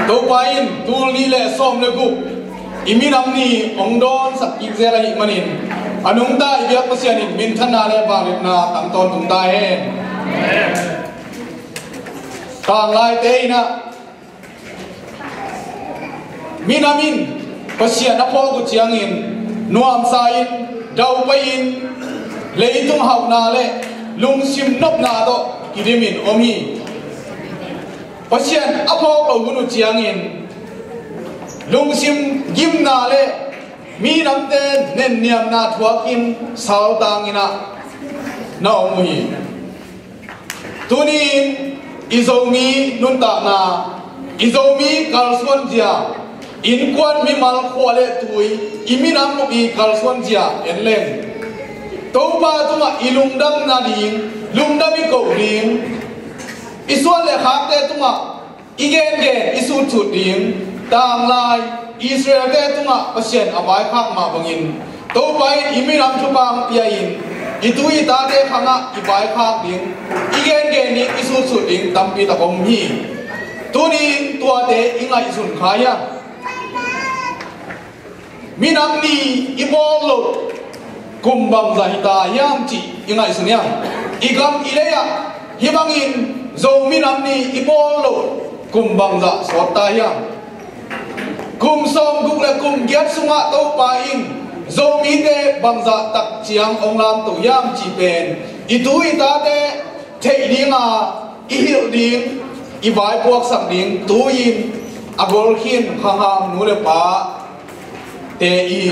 ตัวไปอินตัวนี้แหละส้มเลยกูอิมินำนี่องดอนสักอีกเจริญมันอินอนุงตาอีกอย่างก็เสียนิมินธนาเลบาลิบนาตั้งตอนตุงตาเองต่างลายเตยนะมินามินก็เสียนับพ่อกุจียงอินนวมสายอินดาวไปอินเลยตุงหาวนาเลลุงซิมนบนาโตกิริมินอมีก็เสียนอพ่อเราบุญจียงอินลุงซิมยิมนาเลมีน้ำเต้นเน้นเนียมนาทัวกินสาวตังอินะน้าอมุยตัวนี้อิโซมีนุนตานาอิโซมีกัลสวนเจียอินควันมีมัลควาเลตุยอิมินามมีกัลสวนเจียเอ็นเลงตัวบ้าตัวอิลุงดังนาดิงลุงดังมีกูดิงอิส่วนเลขาเตตัวอีเกนเกนอิสุจุดดิงต่างลายอิสราเอลเตตัวประเสริฐอภัยข้างมาบังอินตัวไปอิมินามชุบังเปียอินอิตุยตาเตข้างอิบายข้างดิงอีเกนเกนนี้อิสุจุดดิงตั้มปีตะบงฮีตัวนี้ตัวเตอิงไงอิสุนขายะมินามนี้อิบอลโลกุมบังใจตายามจียังไงสุนียอีกำอีเลียฮิบังอินโจมินามนี้อิบอลโลกุมบังใจสวดตายามกุมสมกุกและกุมเกียรติสุงะตัวไปอินโจมีเดบังใจตักเจียงองลามตัวยามจีเป็นอิตุยตาเดเทดิงาอิฮิลดิงอิบายพวกสักดิงตุยินอากอลขินข้างหามนูเลปาเตอี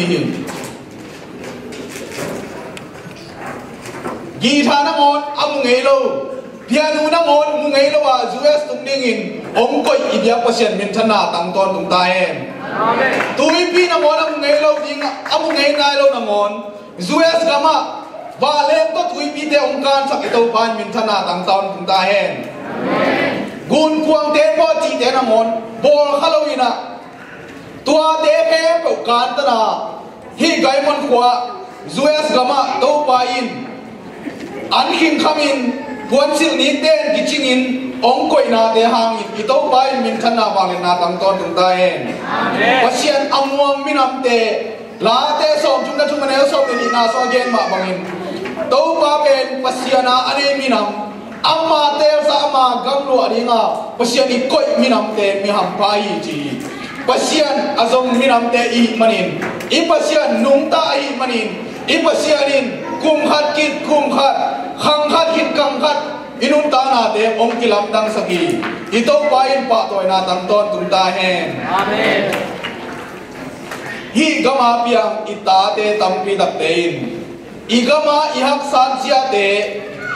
กีทานมอนอามุงเอโลเพียนูนมอนมุงเอโลว่าจูเอสตุงดิงินองก็อีเดียเปอร์เซ็นต์มินธนาตั้งตอนตุงตายเองตุยปีนมอนอามุงเอโลดิงอามุงเอนายโลนมอนจูเอสกามาวาเลนก็ตุยปีเตองการสักตัวปานมินธนาตั้งตอนตุงตายเองกุนควงเตปอจีเตนมอนบอลฮาโลวีนะตัวเตะเอเปการตนาฮีไกมันขวาจูเอสกามาตัวไปอินอันขิงขมินพวนสิลนี้เต้นกิจิงินองกอยนาเตหางอิตัวไปมินขณะวางนาตั้งตอนถึงตายว่าเชียนอมวงมินำเตลาเตสอบจุนจุมันเอลสอบเป็นนาสอเกนมาบังอินตัวไปเป็นปัสยานาอันนี้มินำอามาเตลสามากำลัวดีงาปัสยานิกอยมินำเตมิหัมไปจีปัสยานอาจงมินำเตอีมันินอีปัสยานนุ่งตาอีมันินอีปัสยานินกุมขัดกิดกุมขัดขังขัดกิดขังขัดอินุนตานาเตองกิลำดังสกีอิโตไปอินปะตัวนาตั้งตอนตุนตาแห่งอาเมนฮีกามาเปียงอิตาเตตัมปีตักเตอินอีกามาอิฮักสันเสียเต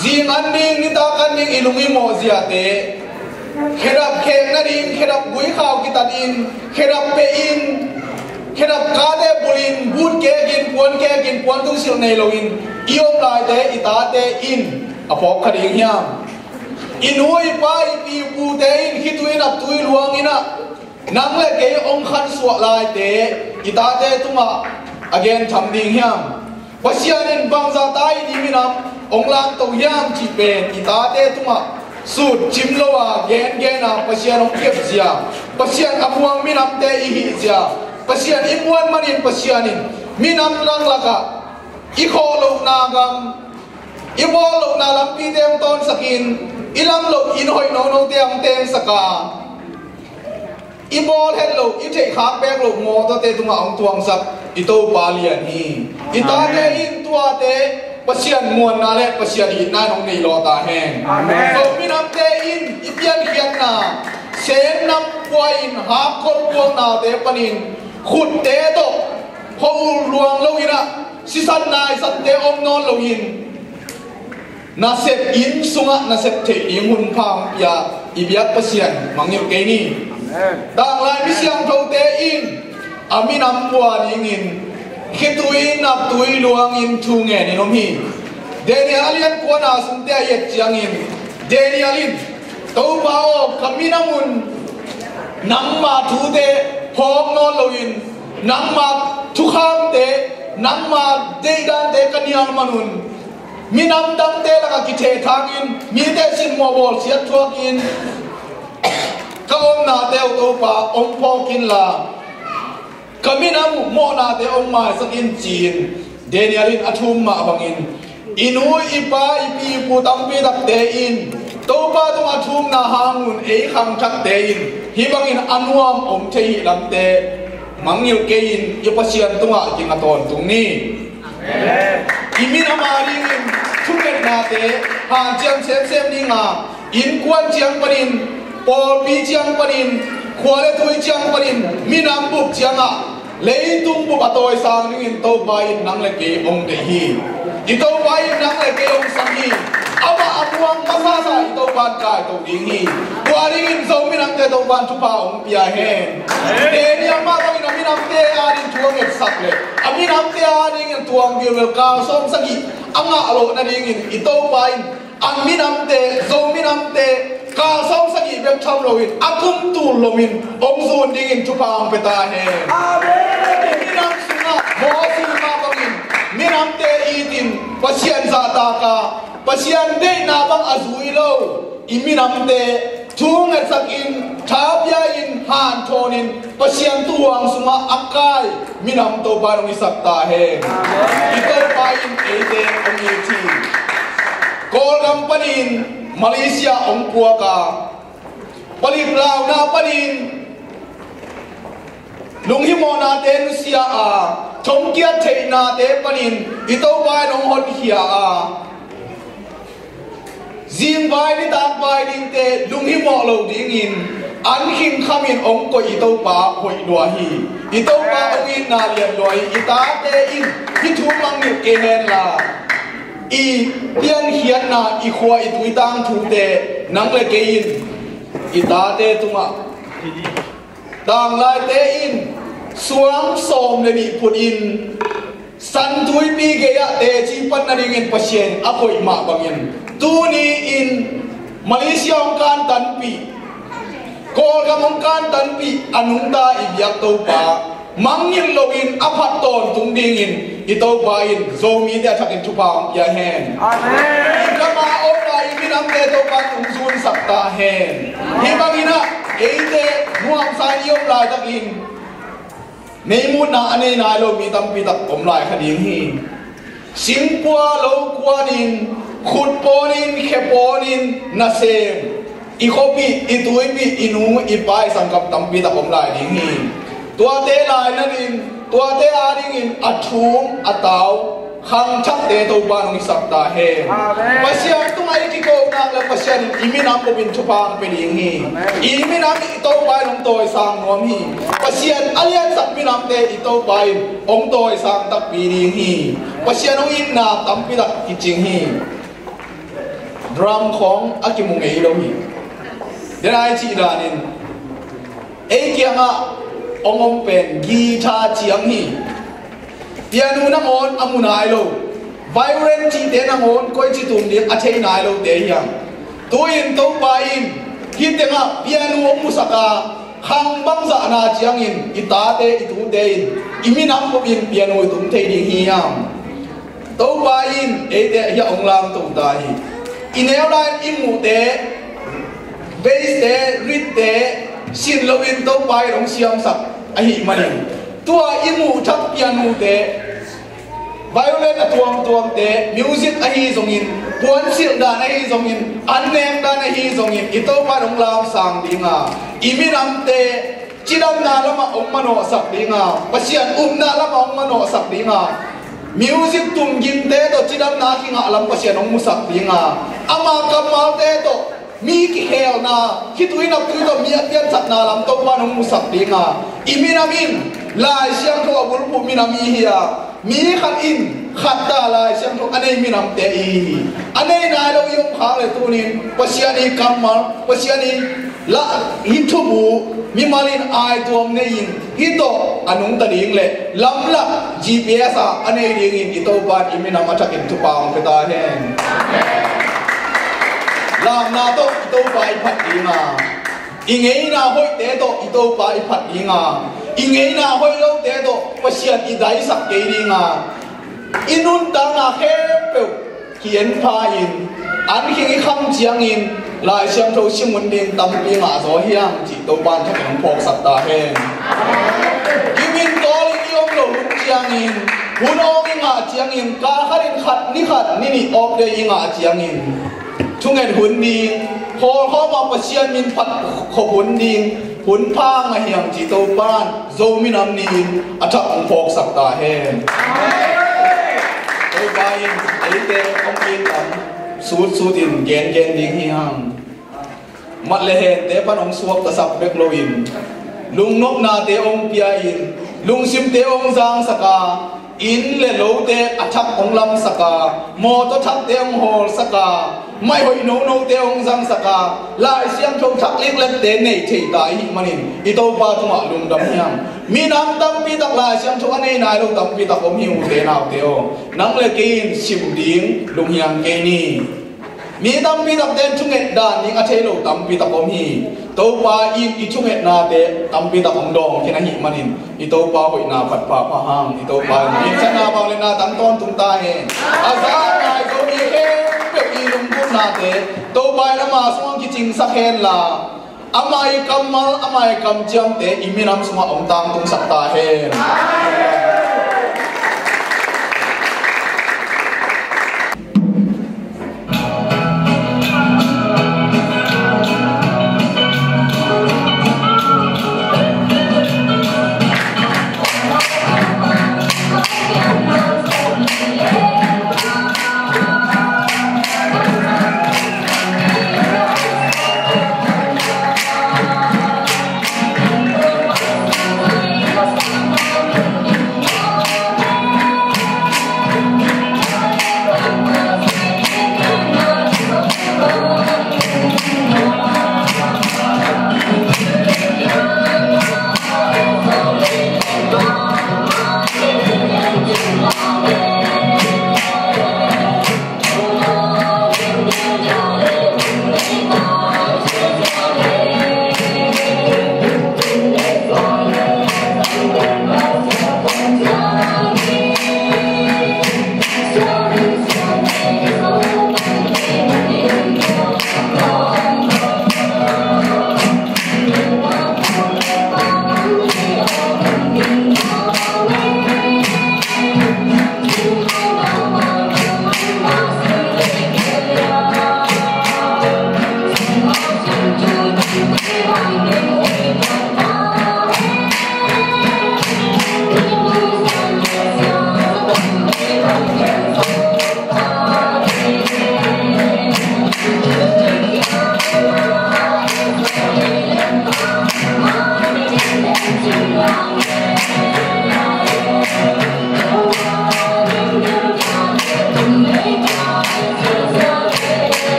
จีงันนิงนิตากันนิงอิลุงอิโมเสียเตเครับเข่งนั่นอินเครับกุยข้าวกิตันอินเครับเปอินแค่ดับกาเดบุลินบูดแกกินปวนตุ้งสิลในโลอินอีอมลายเตอิตาเตอินอภพคดีเฮียมอินุยไปปีปูเตอินคิดตุยนับตุยลวงอินะนังเล็กเกยองคันสวลายเตอิตาเตตุงะ again ทำดิ่งเฮียมปัสยานินบางซาตายดิมินำองลางตัวยามจีเป็นอิตาเตตุงะสูดจิมโลวาเกนนาปัสยานองเก็บเสียปัสยานอภวงมินำเตอิฮิเสียPasian imuan manin pasianin minam lang laka ikholok nagam ibolok na lampi teng ton sakin ilam lok inhoy no teng teng saka ibol hello ite khak bek lok mo to te tunga ong tuang sak ito balian hi ita te in tua te pasian muan na le pasian in na nong nei lo ta heng amen so minam te in ipian khiat na sen nam poin ha kol buang na te paninขุดเตะตกพอรวงลงอินะสิสันนายสันเตอมนอนลงอินนาเสพอินสุงะนาเสพเทอิงหุ่นพังยาอิบิยักเปเซียนมังเยเกนี่ดังไลมิเซียงโตเตอินอามินำปัวนิงินคิดตุยนับตุยลวงอินทุงเงินนมฮีเดนิอาลินกวนอาสุนเตยเจียงอินเดนิอาลินตัวบ่าวคำมินามุนนังมาทูเตพองนอนลวินนังมาทุกคำเตนังมาเดดันเตกันยังมนุนมีน้ำดังเตละกิเททากินมีเตสินมัวบอลเสียทัวกินก om na teo to pa om po kin la kami na mo na te om ma sakin chin Danielin athum ma bangin inu ipa ipi pu tampi dak te in to pa tung athum na hangun e khang thak te in hi bangin anuam om thei lam te mangil ke in yopasian tunga king aton tung ni imin amaring in thumet na te han chiam sem ni nga in kwan chiang panin pol pi chiang panin khwale thui chiang panin minam bup chiang a leitung bu batoi sang ning in to bai nang le ke ong de hi i to bai nang le ke ong sang hi aba apuang masa sa i to ban kai to ding hi waring in zo minam te to ban thu pa ong pia hen de ni ama ko in minam te a din thuang et sak le aminam te a ding in tuang bi wel ka som sang hi anga alo na ding in i to bai ang minam te zo minam te ka som sang hi bek tham lo in akum tu lomin ong zon ding in thu pa ong peta hen amen minam sunga mo sunga bangin minam te itin pasian za ta ka pasian de na bang azui lo iminam te thung at sakin thabya in han thonin pasian tuang sunga akai minam to barong isakta he ito pa in ete omiti kol kampanin Malaysia ong puaka balik lao na panin lunghi mo natin siya chongkiat thei na te panin ito ba nong hon hiya zin bai ni tak bai ding te lunghi mo lo ding in an him khamin ong ko ito pa hoi lua hi ito pa ong in na lian loi ita te in hi thu mang ni ke hen la i pian hian na i khwa i tui tang thu te nang le ke in ita te tunga dang lai te in suang som le ni put in san tui pi ge ya te chi pan na ding in pasien akoi ma bangin tu ni in Malaysia ong kan tan pi kol ga ong kan tan pi anung ta i biak to pa mangin loin aphat ton tung ding in ito ba in zomi de thakin thupa ya hen amen kama ora i minam te to pa tung sun sakta hen hi bangina eite muam sai yom lai takin nei mu na ane na lo mi tam pi tak om lai khading hi singpua lo kwanin khut ponin kheponin na sem i khopi i tui pi inu i pai sangkap tam pi tak om lai ding hi tua te lai na din tua te a ding in athum ataw khang chak te to ba nong sakta he pasian tung ai ki ko na la pasian iminam ko bin thupang pe ding hi iminam to ba nong toy sang nom hi pasian alian sak minam te ito ba ong toy sang tak pi ding hi pasian ong in na tam pi dak ki ching hi drum khong akimung ei lo hi denai chi danin ei kianga ongom pen guitar chiang hi piano na ngon amunai lo violin chi te na ngon koi chi tum di athei nai lo te hiam tuin to pa in hi tenga piano musaka khang bang za na chiang in ita te itu te in iminam ko in piano tum thei ding hiam to pa in e te ya ong lam tum ta hi inel line imu te bass te rit te sin lo in to pa rong siam sak ahi mani tua imu thak piano te violin tuang te music ahi zongin puan sil dan ahi zongin annem dan ahi zongin ito pa rong lam sang dinga iminam te chidam na lama ong mano sak dinga pasian na lama ong mano sak dinga music tunggin te to chidam na kinga alam pasian ong musak dinga ama kamal te to mi ki hel na hitui na tui to mi apian sat na lam to pa nong musak dinga iminamin lai siang to abul pu minami hiya mi khat in khatta lai siang to anei minam te i anei na lo yong kha le tunin pasiani kamal pasiani la hithubu mi malin ai tuam nei hito anung ta ding le lam la gps a anei ding in ito ban iminam athakin tu pa ong peta hen làm na to ito bai phat dinga ingei na hoi te to ito bai phat dinga ingei na hoi lo te to pasian i dai sak ke dinga inun ta na khe pe kien pha in an hi kham chiang in lại xem thâu sim muốn điên tâm đi ngã gió hiang chỉ tàu ban cho mình phok sắp ta hen Kimin calling yong lo chiang in hun ong ngã chiang in ka khát ni op de ngã chiang in chung en hun đi ho ma pasian min phat kho hun đi hun pha nga hiang chỉ tàu ban zo min am ni athak phok sắp ta hen tàu ban ấy te ông in am suốt in gen ding hiang mặt lệ hen te pan ông suak ta sap bek loin lung nok na te ông pia in lung sim te ông giang saka in le lo te athak ông lam saka mo to thak te ông hol saka mai hoi no te ông giang saka lai siam thong thak lek lek te nei thei tai hi manin I to pa to ma lung dam hiang mi nam tam pi tak lai siam thong anei nai lo tam pi tak om hiu te naw te o nang le kin sim ding lung hiang ke ni mi tam pi tak ten chung et dan ning a thelo tam pi tak om hi to pa I chung et na te tam pi tak ong dong kena hi manin I to pa hoi na pat pa pa hang I to pa mi chana ba le na tam ton tung ta he aza nai zo mi he pe I lung bu na te to pa na ma song ki ching sa khen la amai kamal amai kam jam te I mi nam suma ong tang tung sak ta he Hãy subscribe cho kênh Ghiền Mì Gõ để không bỏ lỡ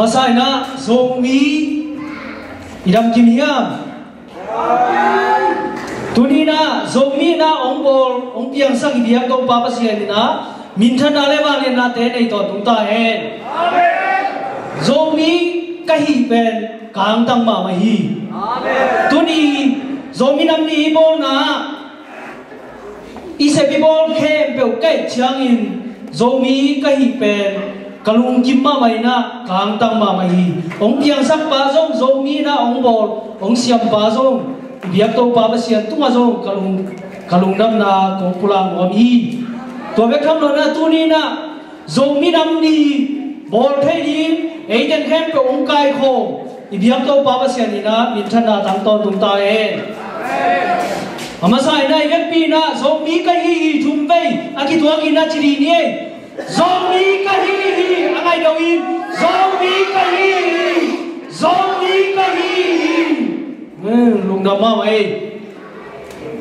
masai na zomi idam kim hiam tuni na zomi na ong bol ong piang sang ibiak to pa pasian na mintan na lewa le na te nei to tung ta hen zomi kahi pen kang tang ma ma hi tuni zomi nam ni bol na ise bi bol khem pe kai chang in zomi kahi pen kalung kim ma mai na kang tang ma ma hi ong piang sak pa zong zomi na ong bol ong siam pa zong biak to pa sian tu ma zong kalung nam na kong pulang om hi to ve kham lo na tu ni na zomi nam ni bol thei ni ei den khem pe ong kai kho biak to pa sian ni na min than na tang ton tung ta e amasai nai vek pi na zomi ka hi thum vei aki tua ki na chiri ni e zomi ka hi angai do in zomi ka hi lung nam ma mai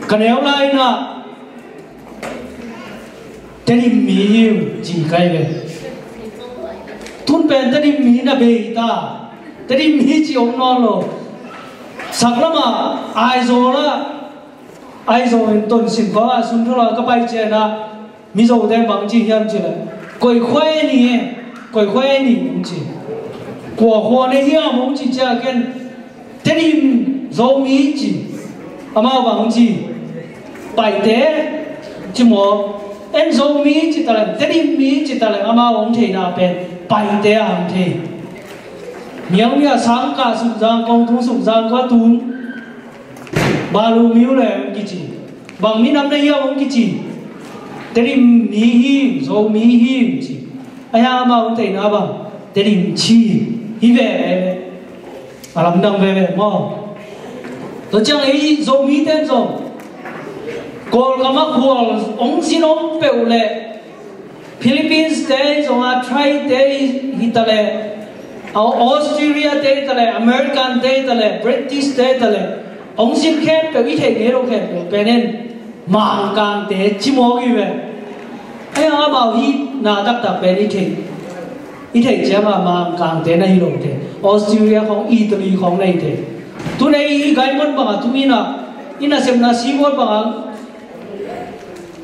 kanel lai na tani mi ji kai ve tun pen tani mi na be ta tani mi chi ong no lo saklama ai zo la ai zo in ton sin fa sun thla ka pai che na mi zo den bang ji hiam chi la koi khoi ni ong chi kwa ho ne hiam ong chi cha ken tani zomi chi ama bang chi pai te chi mo en zomi chi ta la tani mi chi ta la ama ong thei na pen pai te am thei miao mia sang ka sum jang kong tu sum jang ka tu balu miu le ki chi bang mi nam na ya ong ki chi teri mi hi zo mi hi chi aya ma ong thei na ba teri chi hi ve alam dang ve mo to chang ei zo mi ten zo kol kama kol ong sin ong pe le Philippines day zo a try day hitale Australia day tale American day tale British day tale ong sin khem pe i thei ge ro khem pe nen mang kang te chi mo gi ve ai a ba hi na tak tak pe i thei che ma mang kang te na hi lo te Australia khong Italy khong nei te tu nei gai mon ba tu mi na ina sem na si mo ba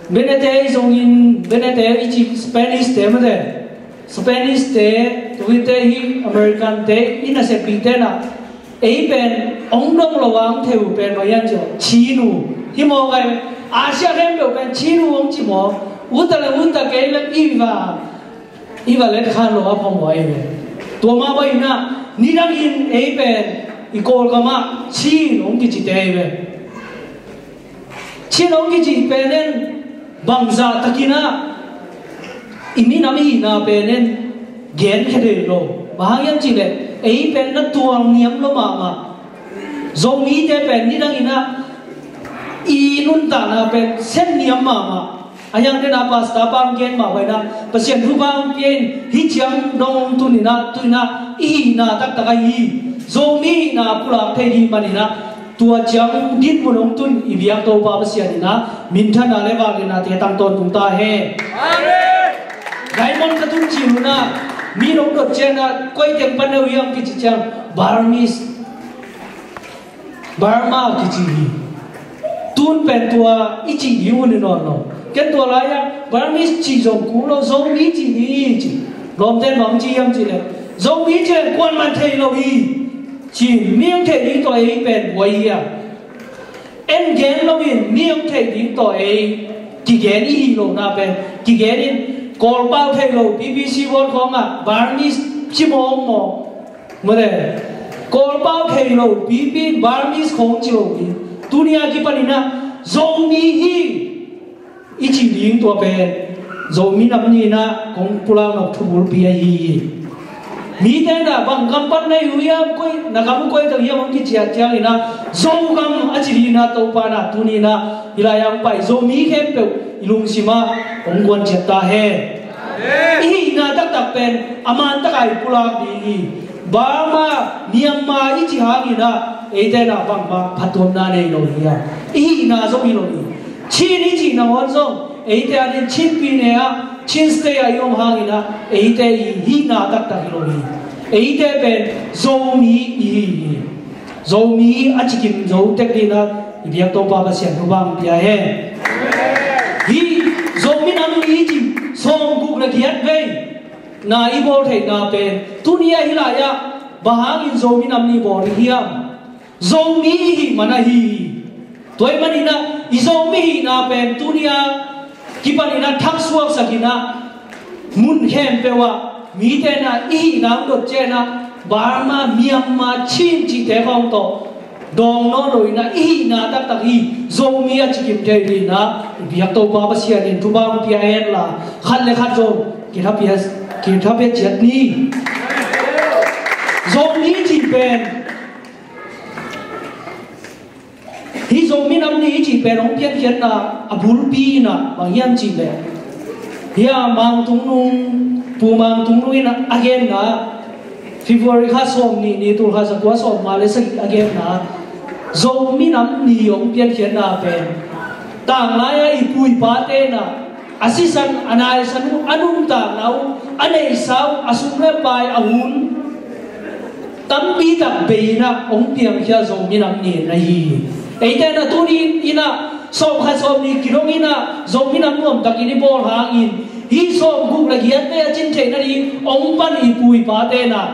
benete zong in benete i Spanish te ma de Spanish te tu te hi American te ina se pi te na ei pen ong dong lo wang theu pen ma yan jo chi nu hi mo gai Asia rem lo pen chi nu ong chi mo uta ke le iwa le khan lo a phom wai ve to ma bai na ni dang in ei pen i kol ka ma chi ong ki chi te ve chi ong ki chi pen nen bang za takina imi nami na penen gen khede lo bahayam chi le ei pen na tuang niam lo ma zomi te pen ni dang ina i nun ta na pen sen niam ma ayang de na pasta pam gen ma bai na pasien thu pam gen hi chiang dong tu ni na i na tak tak ai zomi na pula the di mani na tua chiang dit mo nong tun i biak to pa pasien na min tha na le wa le na te tang ton tung ta he gai mon ka tung chi na mi nong dot chen na koi tem pan no yam ki chi chang Burma ki chi tun pen tua i chi yu ni no ken tua la ya Burmese chi zong ku lo zong mi chi ni chi lom ten bang chi yam chi le zong mi chen quan man thei lo hi chi miang thei ni to ei pen wai ya en gen lo in miang thei ni to ei ki gen i lo na pen ki gen in kol bao thei lo BBC won khong a Burmese chi mo de kol bao thei lo Burmese khong chi lo ni dunia ki panina zong mi hi i chi ling to pe zomi nam ni na kong pulang nok thubul pi hi mi te na bang kam pan nei hu yam koi na kam koi to yam ki chia chia ina zong kam a chi na to pa na tu ni na ila yang pai zomi khem pe ilung sima ong kwan chet ta he i na tak tak pen aman tak ai pulak di Burma Myanmar i chi ha ni na ei te na bang ba phatom na nei lo ya i na zo mi lo ni chi ni chi na won zo ei te ani chin pi ne a chin stay a yom ha ni na ei te hi na tak tak lo ni ấy thế bên dâu mi achikim dâu tek đi na biak to pa basian nu bang pia he hi dâu mi nam mi chi som guk na kiat ve na i bol thei na pen tunia hilaya bahang in dâu mi nam ni bol hiam dâu mi hi mana hi toy manina i dâu mi hi na pen tunia kipanina thak suak sakina mun khem pewa mi te na i nam dot che na Burma, Myanmar, Chin chỉ thế không to, dong nó rồi na i na tak tak i, zomi a chỉ kim thế đi na, biak to ba basi anh tu bang pia en la, khát le khát zom, kita pia chết ni, zomi chỉ pen, hi zomi nam ni chỉ pen ông pia chết na, abul pi na, bang hiam chỉ le, hiam mang tung nung, pu mang tung nung na again na. February khá xóm ni tu khá sa quá xóm mà lấy sắc again na dâu mi nắm ni ông biên khiển na pen tang lai ai pui pa te na assistant anai san anum tang nau anei sao asum le pai ahun tam pi tak be na ông biên khia dâu mi nắm ni na hi ei te na tu ni ina xóm khá xóm ni kirong ina dâu mi nắm nuam tak ini bol hang in hi xóm guk la giat te chin the na ni ông pan i pui pa te na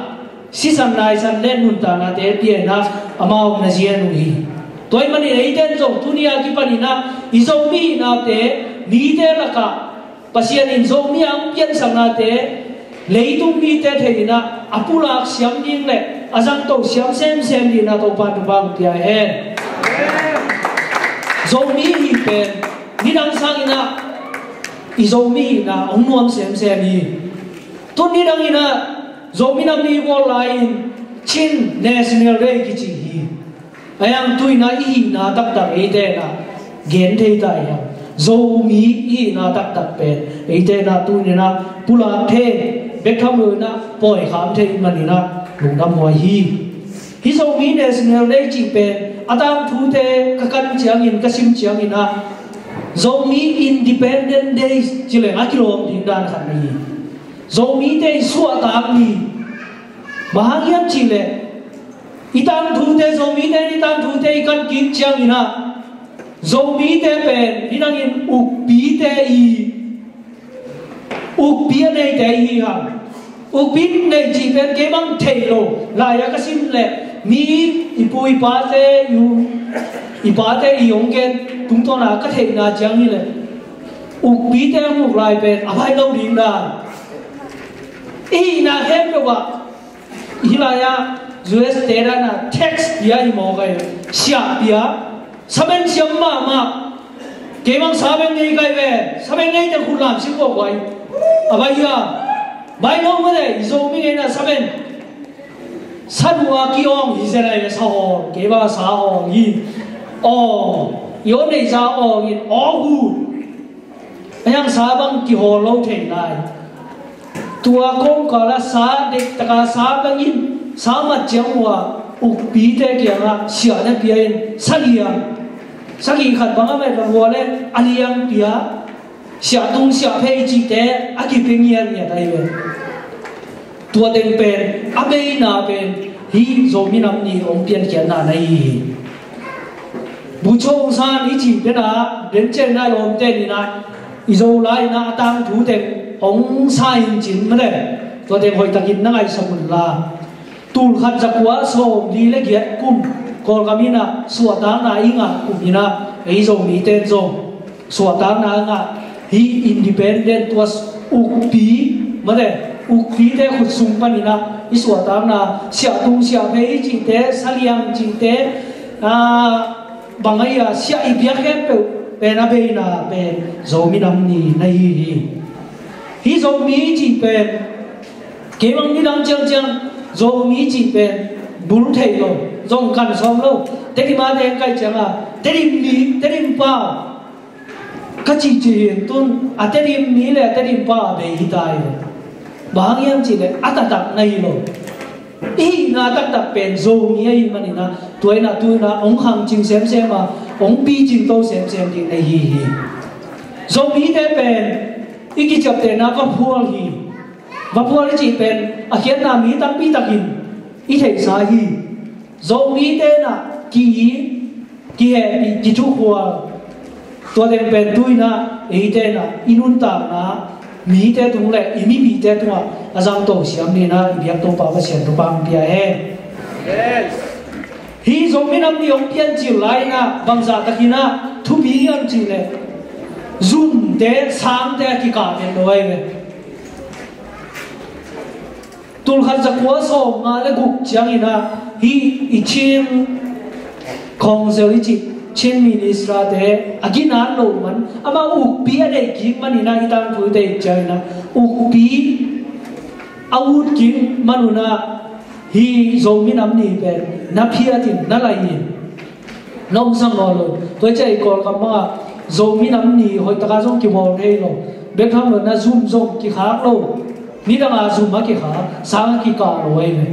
si sam nai san len nun ta na te pie na amao na zian nu hi toy mani ei ten zo tunia ki pani na i zo mi na te mi te la ka pasian in zo mi ang pian sang na te leitung mi te the na apulak siam ning le azang to siam sem ni na to pan tu bang tia hen zo mi hi pen ni dang sang ina i zo mi na ong nuam sem ni tu ni dang ina zomi nam ni wall line chin national day ki chi hi ayang tui na i na tak tak e te na gen the ta ya zomi i na tak tak pe e te na tu ni na pula the bek tham lu na poi kham the mani na lung nam moi hi zomi national day chi pe atang thu te ka kan chiang in ka sim chiang in na zomi independent day chi le a kilom ding dan khan ni zomi te suwa tam ni bahagian chile itang thu te zomi te itang thu te ikan kim chiang ina zomi te pen inang in ukpi te i ukpi nei te i ha ukpi nei chi pen ke mang thei lo la ya ka sim le mi ipui pa te yu ipa te i yong gen tung to na ka thei na chiang ni le ukpi te mu lai pen abai lo ding da i na hem lo ba hilaya US tera na tax dia i mo ga sia dia saben siam ma kemang saben nei kai ve saben nei te khulam sim ko wai abaya bai no ma de zo mi na saben sanwa ki ong Israel sa ho ke ba sa ho yi o yo nei sa o in o hu ayang sa bang ki ho lo thei lai tua kong kala sa dek taka sa bangin sa mat chiang wa ukpi te kia nga sia na pia in saliang sagi khat banga me ka wole aliang pia sia tung sia phei chi te aki pengian ya dai we tua den pen abei na pen hi zo mi nam ni ong pian kia na nai bu chong san i chi te na den chen na lom te ni na i zo lai na tang thu te ông sai chín mà đấy, tôi đem hồi takin năng ai sao la, tul khát giặc quá sầu đi lấy ghét cung, còn cái mina sủa tang na inga cung mina, ấy rồi mi tên rồi, sủa tang na inga, he independent was ukpi mà đấy, ukpi thế khut sung pa nina, ý sủa tang na xia tung xia phê chỉ thế saliang chỉ thế, bằng ấy xia ibiak hết pe na pe na pe, rồi mi nam ni này hi zo mi chi pen ke mang ni dang chang zo mi chi pen bul thei lo zong kan som lo te ki ma de kai chang a te rim pa ka chi chi tun a te rim mi le te rim pa be hi tai bang yam chi le ata tak nai lo i na tak tak pen zo mi ai mani na tu na ong khang ching sem ma ong pi ching to sem ti nei hi zo mi te pen iki chap te na ka phul hi và phô lý chỉ bên khiến là mỹ tăng bi takin ít thể sa hi dầu mỹ tên là kỳ hệ kỳ chú hoa tua tên bên tôi na ấy tên là inun ta na mỹ tên tung lệ imi mỹ tên tung à giang tổ xiêm đi na việc tổ bảo và xiêm tổ bằng bia he hi dầu mỹ năm đi ông tiên chịu lại na bằng giả takina thu bí ăn chịu lệ zoom tên sáng tên kỳ cả tên đôi về tul khăn giặc quá sổ mà lấy gục chẳng ina hi ichin không giờ đi chen ministra te agina lo man ama upi ade ki manina itang thu te china upi out ki manuna hi zomin amni pe na phia tin na lai ni nong sang lo lo toi chai kol kama zomin amni hoi taka jong ki bol he lo be tham lo na zoom jong ki khak lo ni da ma zoom ma ki kha sang ki ka lo ai ne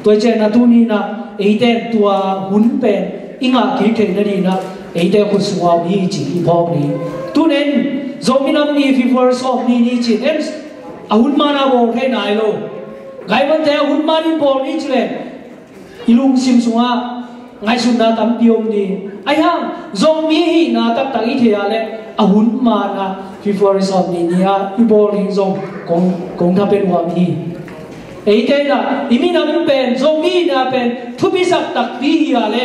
toi chai na tu ni na eiten tua hun pen inga ki the na ni na eite khu suwa ni chi bok ni tu nen zominam ni fi first of ni chi em ahun mana bol he nai lo gai ban te ahun mani bol ni chle ilung sim sunga ngai sun na tam piom ni ai hang zomi hi na tak tak i the ale ahun mana fi first of ni nia i bol ni zong kong tha pen wa mi eite na imi nam pen zomi na pen thu bi sak tak bi hi ale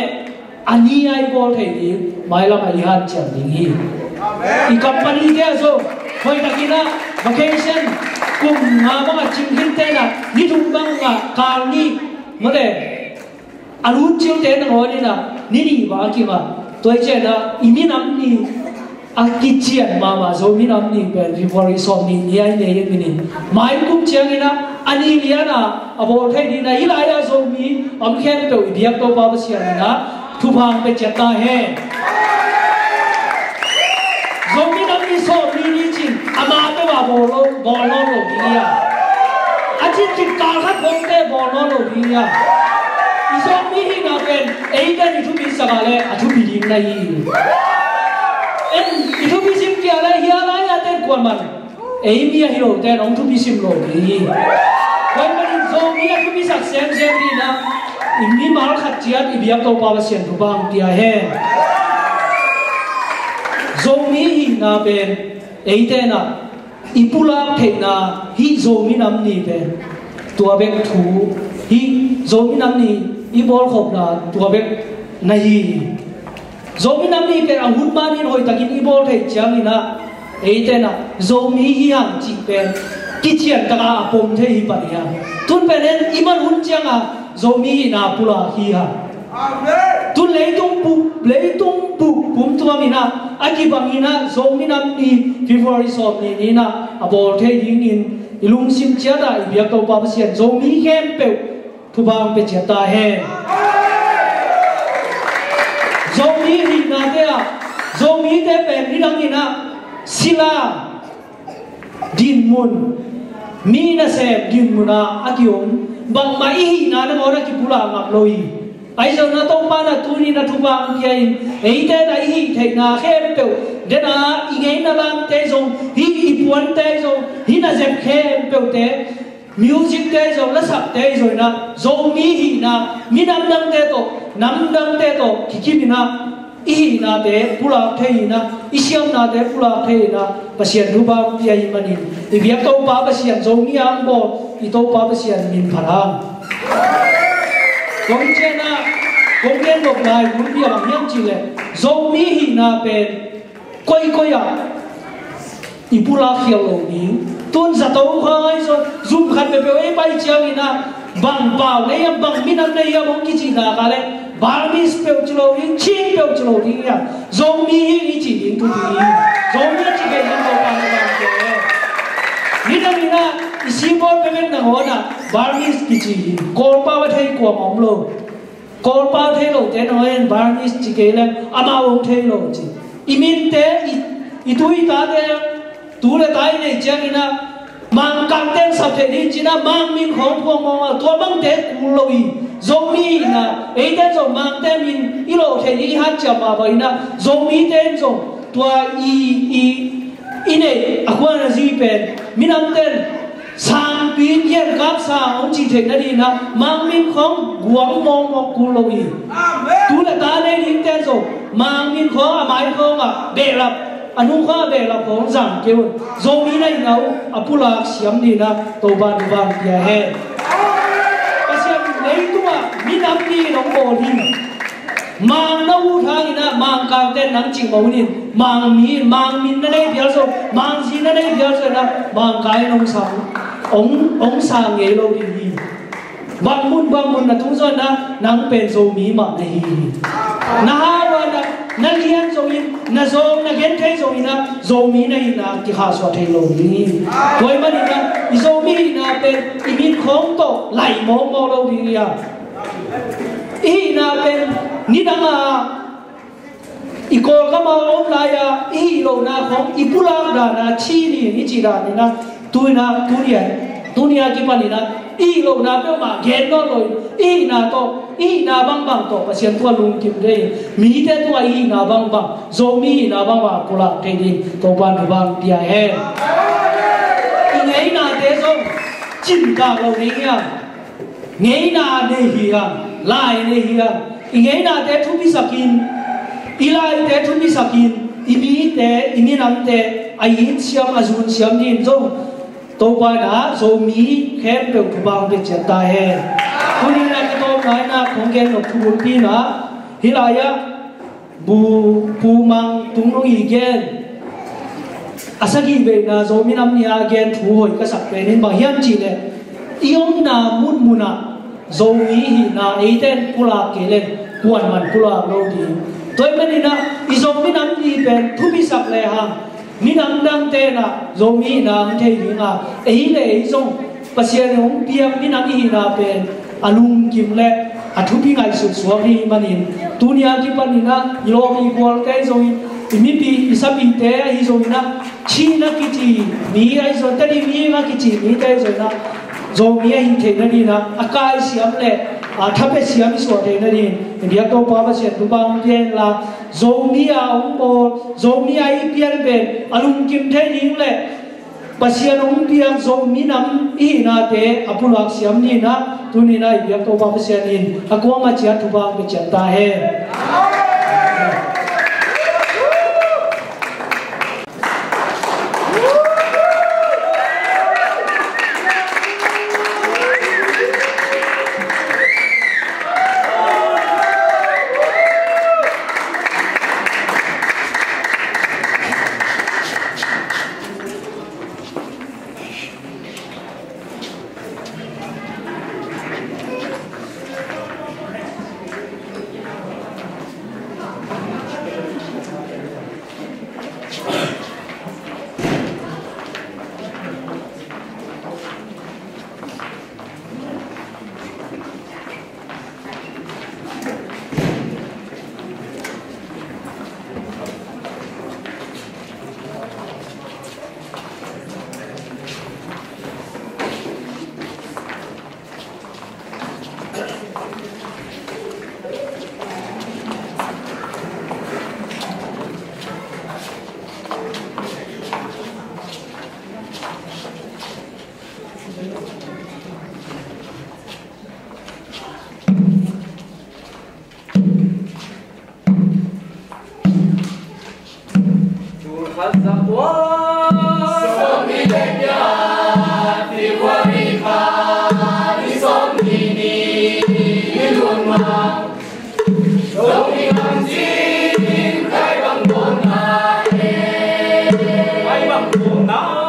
ani ai bol thei ni mai la mai han chang ding hi i company te so hoi takina vacation kum nga ma chim hin te na ni thum bang nga kal ni mole alu chiu te na hoi ni na ni wa ki ma toi che na imi nam ni a ki chian ma zo mi nam ni pen river so ni ni ai ne yen ni mai kum chiang ina ani liana abol thei ni na ila ya zo mi am khen to biak to pa ba sia na thu phang pe chata he zomi nam ni so ni chin ama pe wa bol lo ni ya achin chin ka kha bol te bol lo ni ya zomi hi na pen ei da ni thu bi sa ga le a thu bi dim na hi en i thu bi sim ki ala hi ala ya te kwal man ei mi hi lo te nong thu bi sim lo ni kwai man zomi ya thu bi sak sem ni na ini mal khatiat ibiak to pa sian thu bang tia he zomi hi na ben eite na ipula thena hi zomi nam ni ben tua bek thu hi zomi nam ni ibol khop na tua bek nahi zomi nam ni pe ahun ma ni hoi takin ibol thei chang ina eite na zomi hi hang chi ben ki chian ta apom thei hi pa ya tun penen iman hun chang a zomi na pula hi ha tu leitung pu pum tu mina aki bangina zomi nam ni february so ni na abol the ding in ilung sim chia da ibiak to pa sian zomi hem pe thu bang pe chata he zomi hi na te a zomi te pe ni dang ni na sila din mun mi na se din muna akiom bang mai hi na na ora ki pula ngap loi ai zo na tong pa na tu ni na thu bang kia in ei te na hi thei na khem pe de na i ngei na lang te zo hi i puan te zo hi na zep khem pe te music te zo la sak te zo na zo mi hi na mi nam dang te to ki ki mi na i na te pula thei na i siam na te pula thei na pasian thu bang kia i manin i biak to pa pasian zo mi am bo i to pa pasian min pharang kong chena kong ken bok lai kun bia bang yang chi le zo mi hi na pen koi ya i pula khiao lo ni tun za to khai zo zum khat pe pe pai chiang ina bang pao le ya bang min am le ya bong ki chi na ka le barmis pe chlo yin chin pe chlo ri ya zo mi hi ni chi din tu bi zo mi chi ke yan bo pa na ke ni da mi na isi bo pe men na ho na barmis ki chi kol pa wa thei ko mom lo kol pa thei lo te no en barmis chi ke le ama wo thei lo chi imin te i tu i ta te tu le tai nei chang ina mang kang ten sap the ni china mang min khong phong ma to bang te ku lo i zomi na ei te zo mang te min i lo the ni ha cha ma ba ina zomi te zo tua i ine akwa na zi pen minam ten sang pin yên các sa ông chỉ thấy nó đi na mang min không guang mong mong cú lâu đi tú là ta đây đi tên rồi mang min không à mai không à bể lập anh không có bể lập không giảm kêu rồi mi này nào à pu lạc xiêm đi na tô ban vàng kia hè cái xiêm lấy tu à mi nắm đi nó bồ đi mang nâu thang na mang cao tên nắng chỉnh màu đi mang min nó đây biar rồi mang gì nó đây biar rồi na mang cái nông sản ông sang nghề lâu đi bang mun là tung rồi na nắng bền rồi mí mà này na hawa na lian rồi na rồi na gen thấy rồi na rồi mí này na thì hà so thấy lâu đi vậy mà đi na rồi mí na bền imin không to lại mò lâu đi à ý na bền ni đang à iko kama ông lại à ý lâu na không ipula da na chi ni chỉ da ni na dunia kita ni na i lo na pe ma gen no lo i na to i na bang to pasien tua lung kim dei mi te tua i na bang zo mi na bang pula te ni to bang dia he i ngei na te zo chin ka lo ni ya ngei na ne hi ya lai ne hi ya i ngei na te thu bi sakin i lai te thu bi sakin i mi nam te ai siam azun siam ni zo तो बाना जो मी खेम पे कुबांग पे चलता है कुनी ना तो बाना खोंगे नो फुलपी ना हिलाया बुमांग तुंगो इगेन असगी बे ना जो मी नाम निया गेन थु होय का sak पे नि बाहियान chi le iom na mun muna zo mi hi na eiten pula kelen kuan man pula lo di toy mani na izo mi nam ni pen thu bi sak le ha minang dang te na zomi nam te ringa ei le zong pasien hong piam minang hi na pen alung kim le athu pi ngai su suam ni manin dunia ki panina yo mi kwal te zong mi pi isapi te hi zong na chi na ki chi mi ai zo ta ni mi ma ki chi mi te zo na zomi hi te na ni na akai siam le thape siam so te na ni dia to pa ba se tu bang pian la zomi a ong bo zomi ai pian ben alung kim the ning le pasian ong pian zomi nam i na te apulak siam ni na tu ni na dia to pa se ni akwa ma chia tu bang be chata he Hãy subscribe cho kênh Ghiền Mì Gõ để không bỏ lỡ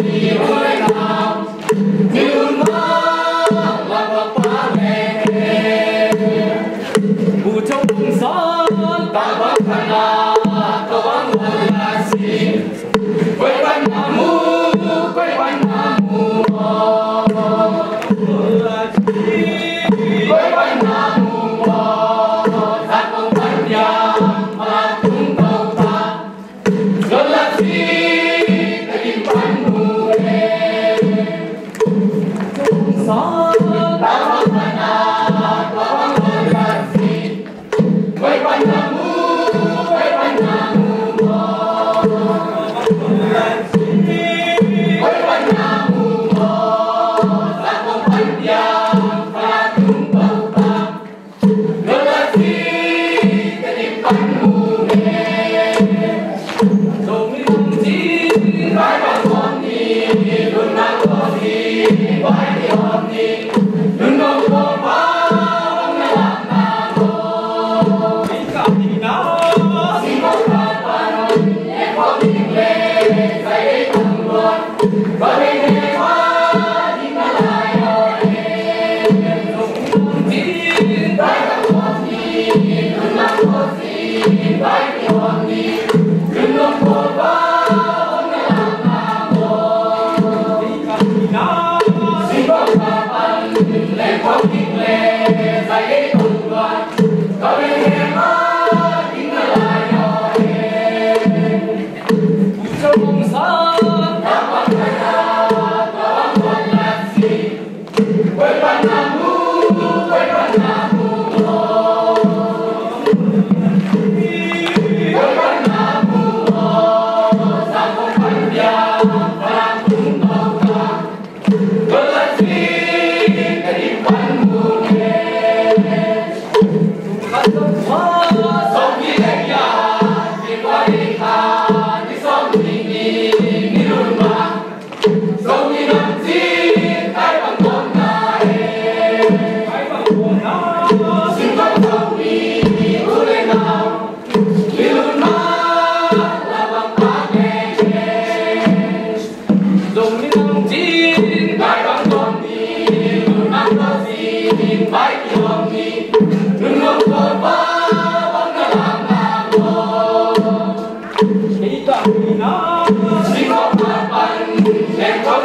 Hãy subscribe cho kênh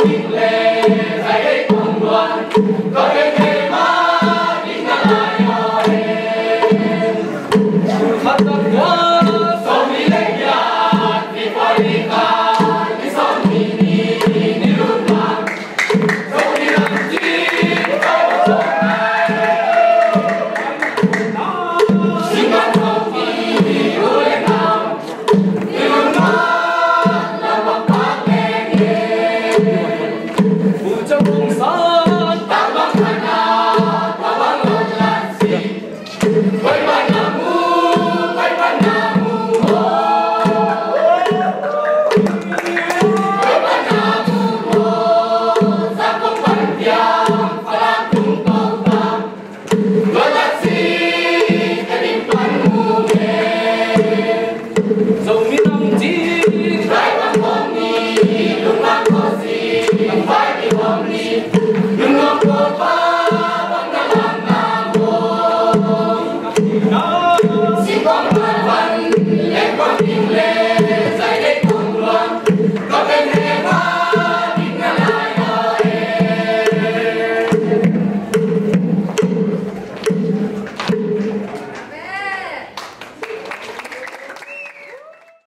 Ghiền Mì Gõ để không bỏ lỡ